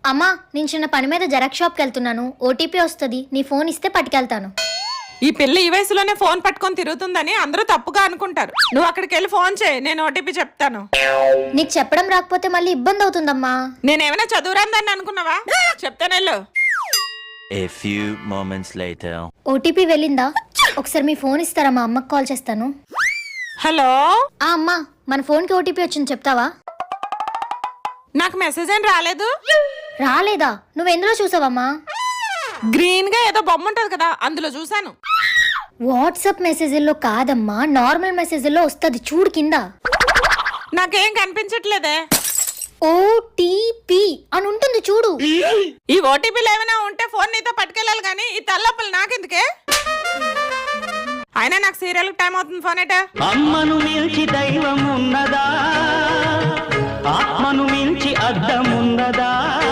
అమ్మా నేను చిన్న పని మీద జెరాక్స్ షాప్కి వెళ్తున్నాను. ఓటీపీ వస్తుంది, నీ ఫోన్ ఇస్తే పట్టుకెళ్తాను. ఈ పిల్ల ఈ వయసులోనే ఫోన్ పట్టుకొని తిరుగుతుందని అందరూ తప్పుగా అనుకుంటారు. నువ్వు అక్కడికి వెళ్ళి ఫోన్ చేయి, నేను ఓటీపీ చెప్తాను. నీకు చెప్పడం రాకపోతే మళ్ళీ ఇబ్బంది అవుతుందమ్మా. నేనేమైనా చదువురాందని అనుకున్నావా? చెప్తానెళ్ళు. A few moments later. OTP వెళ్ళిందా? ఒకసారి మీ ఫోన్ ఇస్తారా, మా అమ్మకి కాల్ చేస్తాను. హలో అమ్మా, మన ఫోన్కి ఓటీపీ వచ్చింది, చెప్తావా? నాకు మెసేజ్ ఏం రాలేదు. రాలేదా? నువ్వు ఎందులో చూసావమ్మా? గ్రీన్ గా ఏదో బొమ్మ ఉంటది కదా, అందులో చూసాను. వాట్సాప్ మెసేజ్లో కాదమ్మా, నార్మల్ మెసేజ్లో వస్తుంది, చూడు కింద. నాకేం కనిపించట్లేదే. ఓటీపీ అని ఉంటుంది, చూడు. ఈ ఓటీపీలు ఏమైనా ఉంటే ఫోన్ నీతో పట్టుకెళ్ళాలి కానీ ఈ తల్లప్పులు నాకెందుకే? అయినా నాకు సీరియల్ టైం అవుతుంది, ఫోన్ ఏటా? అమ్మను మించి దైవం ఉన్నదా, ఆత్మను మించి అద్దం ఉన్నదా?